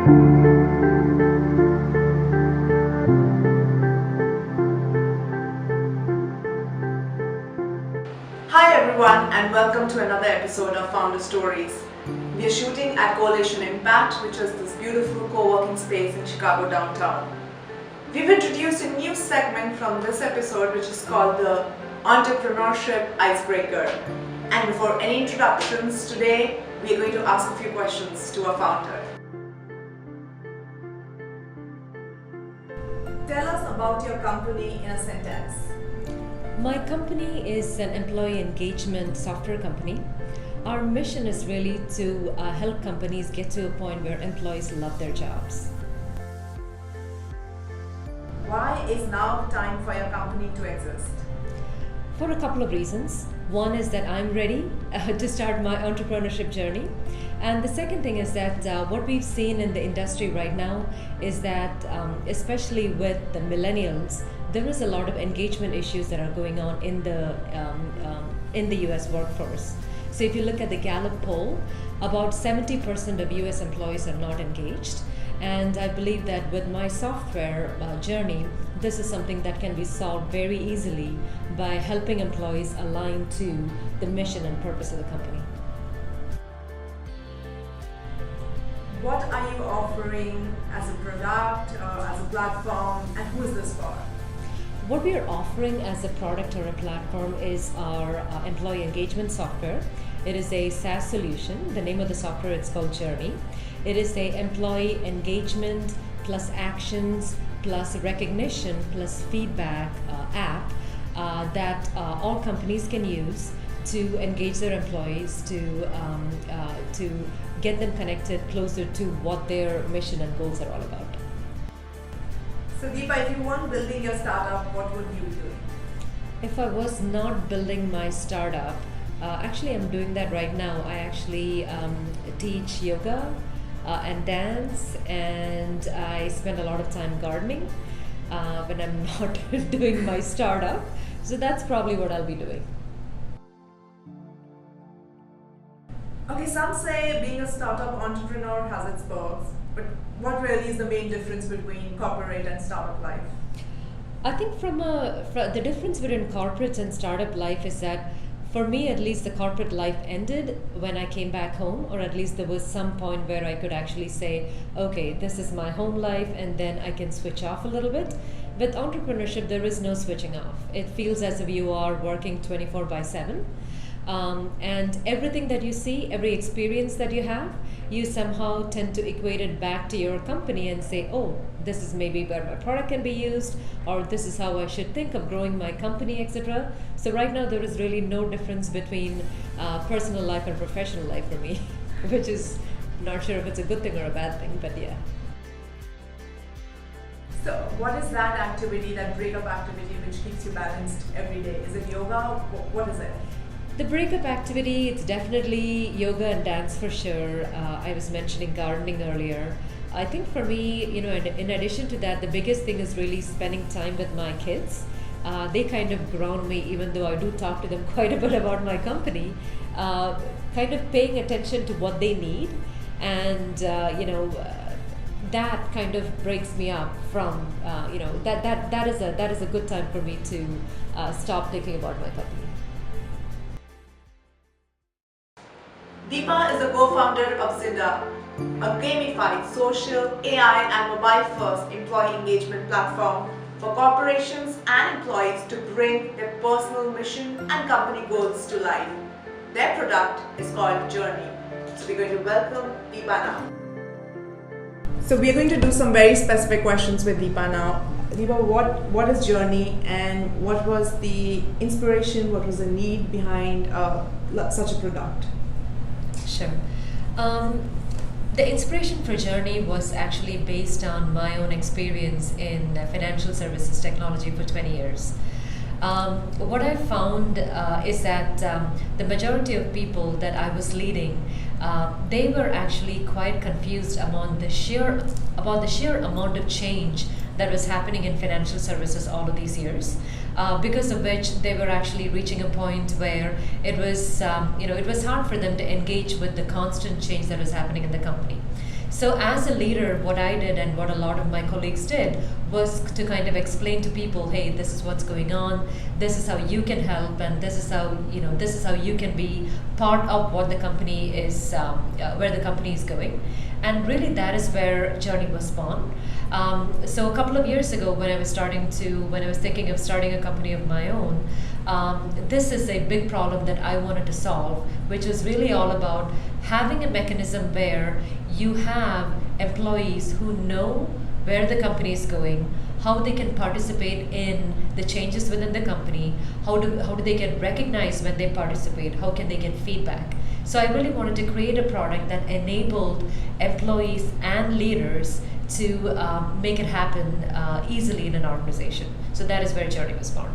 Hi everyone, and welcome to another episode of Founder Stories. We are shooting at engagement.And, which is this beautiful co-working space in Chicago downtown. We've introduced a new segment from this episode which is called the Entrepreneurship Icebreaker. And before any introductions, today we are going to ask a few questions to our founder. Tell us about your company in a sentence. My company is an employee engagement software company. Our mission is really to help companies get to a point where employees love their jobs. Why is now the time for your company to exist? For a couple of reasons. One is that I'm ready to start my entrepreneurship journey. And the second thing is that what we've seen in the industry right now is that, especially with the millennials, there is a lot of engagement issues that are going on in the US workforce. So if you look at the Gallup poll, about 70% of US employees are not engaged. And I believe that with my software journey, this is something that can be solved very easily by helping employees align to the mission and purpose of the company. What are you offering as a product, as a platform, and who is this for? What we are offering as a product or a platform is our employee engagement software. It is a SaaS solution. The name of the software is called Journey. It is an employee engagement plus actions plus recognition plus feedback app that all companies can use to engage their employees, to get them connected closer to what their mission and goals are all about. So Deepa, if you weren't building your startup, what would you be doing? If I was not building my startup, actually I'm doing that right now. I actually teach yoga and dance, and I spend a lot of time gardening when I'm not doing my startup. So that's probably what I'll be doing. Okay, some say being a startup entrepreneur has its perks, but what really is the main difference between corporate and startup life? I think the difference between corporate and startup life is that, for me at least, the corporate life ended when I came back home, or at least there was some point where I could actually say, okay, this is my home life, and then I can switch off a little bit. With entrepreneurship, there is no switching off. It feels as if you are working 24/7. And everything that you see, every experience that you have, you somehow tend to equate it back to your company and say, oh, this is maybe where my product can be used, or this is how I should think of growing my company, etc. So right now there is really no difference between personal life and professional life for me, which is not sure if it's a good thing or a bad thing, but yeah. So what is that activity, that breakup activity, which keeps you balanced every day? Is it yoga? What is it? The breakup activity, it's definitely yoga and dance for sure. I was mentioning gardening earlier. I think for me, in addition to that, the biggest thing is really spending time with my kids. They kind of ground me, even though I do talk to them quite a bit about my company, kind of paying attention to what they need. And, that kind of breaks me up from, that is a good time for me to stop thinking about my company. Deepa is the co-founder of Zinda, a gamified social, AI and mobile-first employee engagement platform for corporations and employees to bring their personal mission and company goals to life. Their product is called Journey. So we're going to welcome Deepa now. So we're going to do some very specific questions with Deepa now. Deepa, what is Journey, and what was the inspiration, what was the need behind such a product? Sure. The inspiration for Journey was actually based on my own experience in financial services technology for 20 years. What I found is that the majority of people that I was leading, they were actually quite confused about the sheer amount of change that was happening in financial services all of these years, because of which they were actually reaching a point where it was hard for them to engage with the constant change that was happening in the company. So as a leader, what I did and what a lot of my colleagues did was to kind of explain to people, hey, this is what's going on, this is how you can help, and this is how, this is how you can be part of what the company is, where the company is going. And really that is where Journey was born. So a couple of years ago, when I was thinking of starting a company of my own, this is a big problem that I wanted to solve, which was really all about having a mechanism where you have employees who know where the company is going, how they can participate in the changes within the company, how do they get recognized when they participate, how can they get feedback. So I really wanted to create a product that enabled employees and leaders to make it happen easily in an organization. So that is where Journey was born.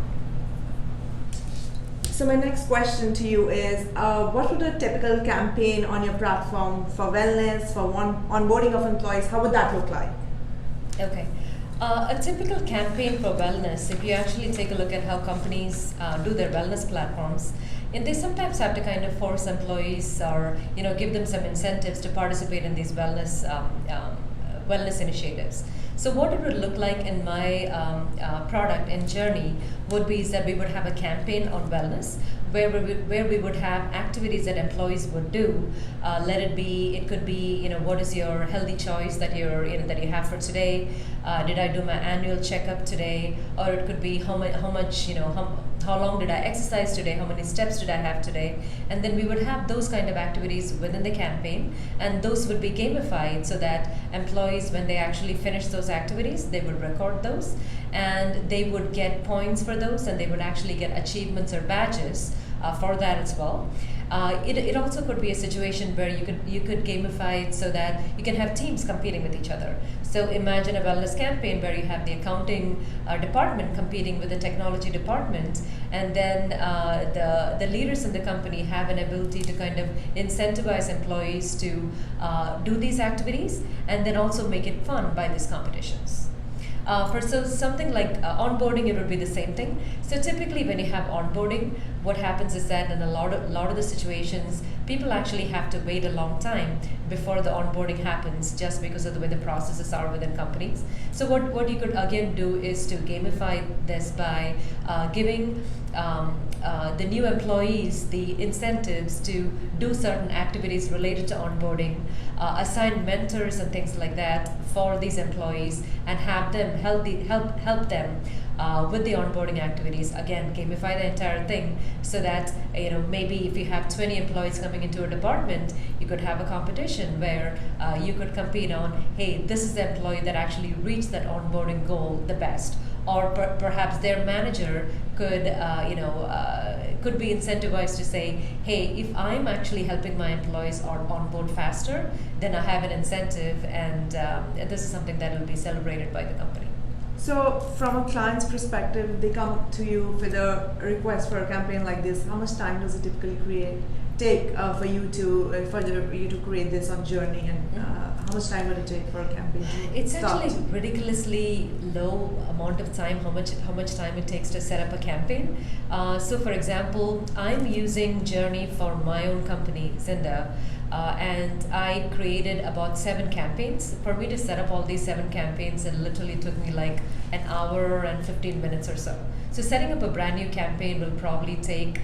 So my next question to you is, what would a typical campaign on your platform for wellness, for onboarding of employees, how would that look like? Okay. A typical campaign for wellness, if you actually take a look at how companies do their wellness platforms, and they sometimes have to kind of force employees or give them some incentives to participate in these wellness initiatives. So what it would look like in my product in Journey would be is that we would have a campaign on wellness where we would have activities that employees would do. It could be what is your healthy choice that you have for today? Did I do my annual checkup today? Or it could be how long did I exercise today? How many steps did I have today? And then we would have those kind of activities within the campaign, and those would be gamified so that employees, when they actually finish those activities, they would record those and they would get points for those, and they would actually get achievements or badges for that as well. It also could be a situation where you could gamify it so that you can have teams competing with each other. So imagine a wellness campaign where you have the accounting department competing with the technology department, and then the leaders in the company have an ability to kind of incentivize employees to do these activities and then also make it fun by these competitions. For something like onboarding, it would be the same thing. So typically when you have onboarding, what happens is that in a lot of the situations, people actually have to wait a long time before the onboarding happens, just because of the way the processes are within companies. So what you could again do is to gamify this by giving the new employees the incentives to do certain activities related to onboarding, assign mentors and things like that for these employees, and have them help them with the onboarding activities. Again, gamify the entire thing so that maybe if you have 20 employees coming into a department, you could have a competition where you could compete on, hey, this is the employee that actually reached that onboarding goal the best. Or perhaps their manager could be incentivized to say, hey, if I'm actually helping my employees onboard faster, then I have an incentive, and this is something that will be celebrated by the company. So from a client's perspective, if they come to you with a request for a campaign like this, how much time does it typically take for you to create this on Journey, and how much time would it take for a campaign to It's start? actually ridiculously low amount of time, how much time it takes to set up a campaign. So for example, I'm using Journey for my own company, Zinda, and I created about 7 campaigns. For me to set up all these 7 campaigns, it literally took me like an hour and 15 minutes or so. So setting up a brand new campaign will probably take,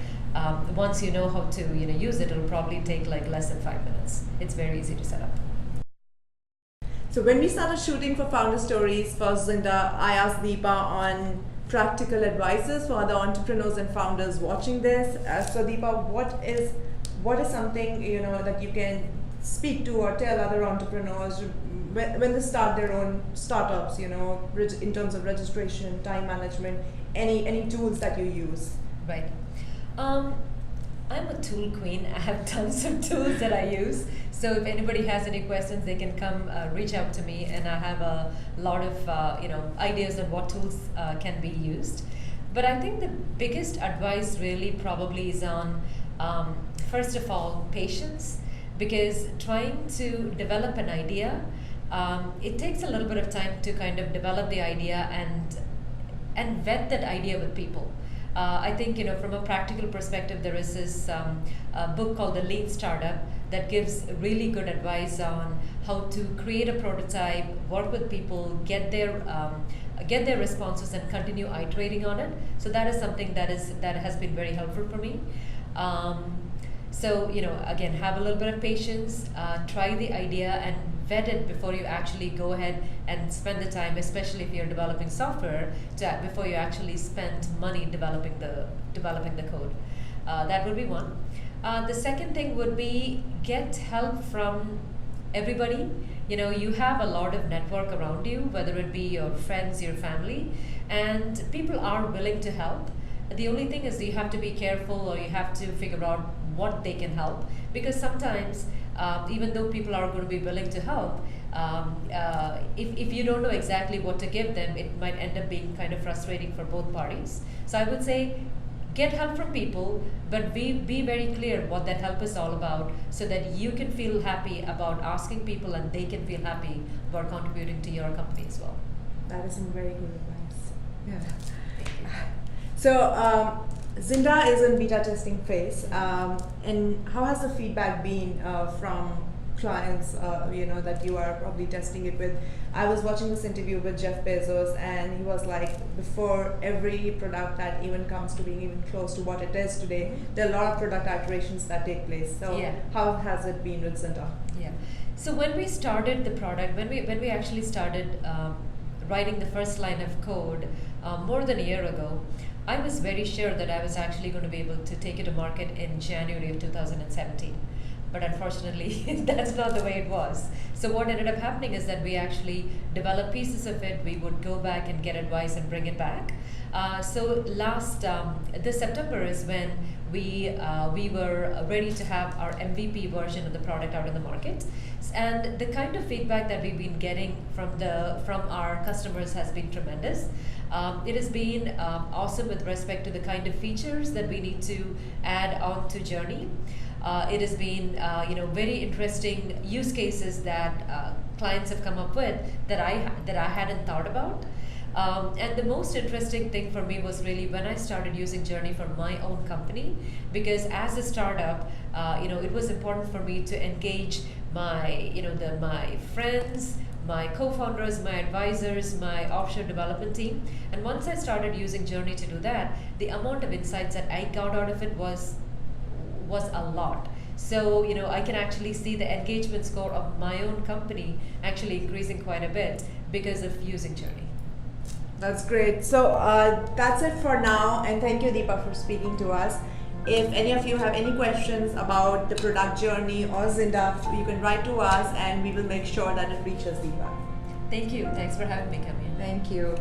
once you know how to use it, it'll probably take like less than 5 minutes. It's very easy to set up. So when we started shooting for Founder Stories for Zinda, I asked Deepa on practical advices for other entrepreneurs and founders watching this. So Deepa, what is something that you can speak to or tell other entrepreneurs when they start their own startups? In terms of registration, time management, any tools that you use? Right. I'm a tool queen. I have tons of tools that I use. So if anybody has any questions, they can come reach out to me, and I have a lot of ideas on what tools can be used. But I think the biggest advice really probably is on first of all, patience, because trying to develop an idea, it takes a little bit of time to kind of develop the idea and vet that idea with people. I think from a practical perspective, there is this book called The Lean Startup, that gives really good advice on how to create a prototype, work with people, get their responses, and continue iterating on it. So that is something that has been very helpful for me. So again, have a little bit of patience, try the idea and vet it before you actually go ahead and spend the time, especially if you're developing software, before you actually spend money developing the code. That would be one. The second thing would be get help from everybody. You have a lot of network around you, whether it be your friends, your family, and people are willing to help. The only thing is you have to be careful, or you have to figure out what they can help, because sometimes even though people are going to be willing to help, if you don't know exactly what to give them, it might end up being kind of frustrating for both parties. So I would say get help from people, but be very clear what that help is all about, so that you can feel happy about asking people and they can feel happy about contributing to your company as well. That is some very good advice. Yeah. So Zinda is in beta testing phase, and how has the feedback been from clients that you are probably testing it with? I was watching this interview with Jeff Bezos, and he was like, before every product that even comes to being even close to what it is today, there are a lot of product iterations that take place. So yeah. How has it been with Zinda? Yeah. So when we started the product, when we actually started writing the first line of code more than a year ago, I was very sure that I was actually going to be able to take it to market in January of 2017. But unfortunately, that's not the way it was. So what ended up happening is that we actually developed pieces of it. We would go back and get advice and bring it back. So this September is when we were ready to have our MVP version of the product out in the market. And the kind of feedback that we've been getting from our customers has been tremendous. It has been awesome with respect to the kind of features that we need to add on to Journey. It has been very interesting use cases that clients have come up with that I hadn't thought about. And the most interesting thing for me was really when I started using Journey for my own company, because as a startup, it was important for me to engage my friends, my co-founders, my advisors, my offshore development team. And once I started using Journey to do that, the amount of insights that I got out of it was a lot. So I can actually see the engagement score of my own company actually increasing quite a bit because of using Journey. That's great. So that's it for now, and thank you, Deepa, for speaking to us. If any of you have any questions about the product Journey or Zinda, you can write to us and we will make sure that it reaches Deepa. Thank you. Thanks for having me, Kamiya. Thank you.